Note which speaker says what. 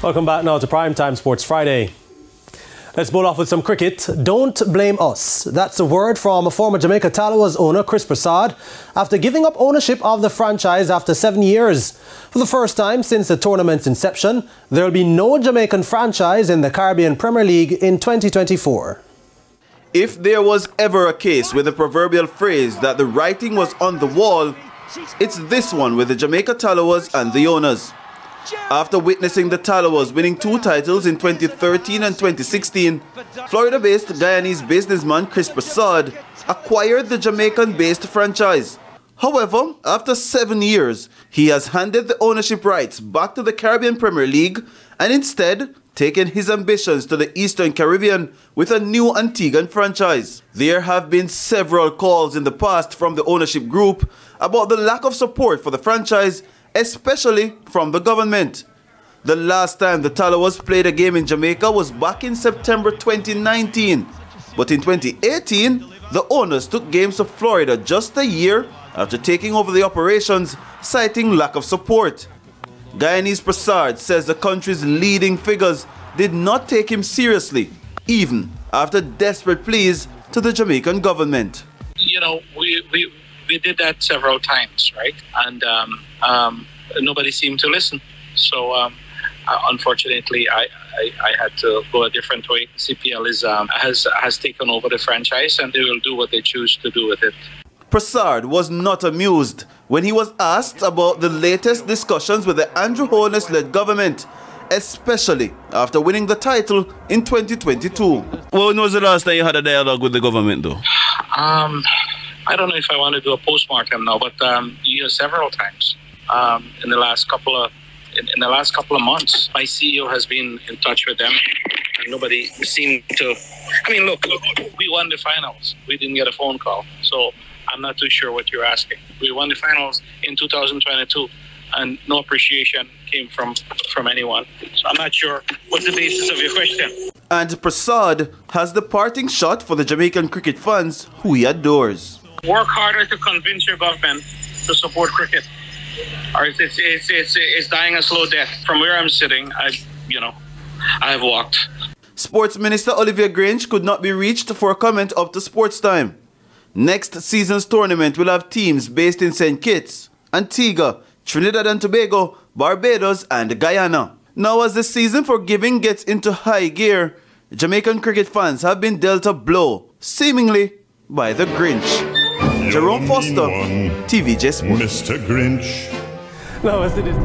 Speaker 1: Welcome back now to Primetime Sports Friday. Let's bowl off with some cricket. Don't blame us. That's a word from former Jamaica Tallawahs owner Chris Prasad after giving up ownership of the franchise after 7 years. For the first time since the tournament's inception, there will be no Jamaican franchise in the Caribbean Premier League in 2024.
Speaker 2: If there was ever a case with the proverbial phrase that the writing was on the wall, it's this one with the Jamaica Tallawahs and the owners. After witnessing the Tallawahs winning 2 titles in 2013 and 2016, Florida-based Guyanese businessman Chris Prasad acquired the Jamaican-based franchise. However, after 7 years, he has handed the ownership rights back to the Caribbean Premier League and instead taken his ambitions to the Eastern Caribbean with a new Antiguan franchise. There have been several calls in the past from the ownership group about the lack of support for the franchise, especially from the government. The last time the Tallawahs played a game in Jamaica was back in September 2019. But in 2018, the owners took games to Florida just a year after taking over the operations, citing lack of support. Guyanese Prasad says the country's leading figures did not take him seriously, even after desperate pleas to the Jamaican government.
Speaker 3: You know, we did that several times, right? And nobody seemed to listen. So unfortunately, I had to go a different way. CPL has taken over the franchise, and they will do what they choose to do with it.
Speaker 2: Prasad was not amused when he was asked about the latest discussions with the Andrew Holness-led government, especially after winning the title in 2022.
Speaker 4: When was the last time you had a dialogue with the government, though?
Speaker 3: I don't know if I want to do a postmortem now, but several times in the last couple of months, my CEO has been in touch with them, and nobody seemed to. I mean, look, we won the finals. We didn't get a phone call, so I'm not too sure what you're asking. We won the finals in 2022, and no appreciation came from anyone. So I'm not sure what's the basis of your question.
Speaker 2: And Prasad has the parting shot for the Jamaican cricket fans who he adores.
Speaker 3: Work harder to convince your government to support cricket, or it's dying a slow death. From where I'm sitting, I've walked.
Speaker 2: Sports Minister Olivia Grange could not be reached for a comment up to Sports Time. Next season's tournament will have teams based in St. Kitts, Antigua, Trinidad and Tobago, Barbados and Guyana. Now as the season for giving gets into high gear, Jamaican cricket fans have been dealt a blow, seemingly by the Grinch. Jerome Foster, TVJ Sports.
Speaker 5: Mr. Grinch.
Speaker 1: No, as it is.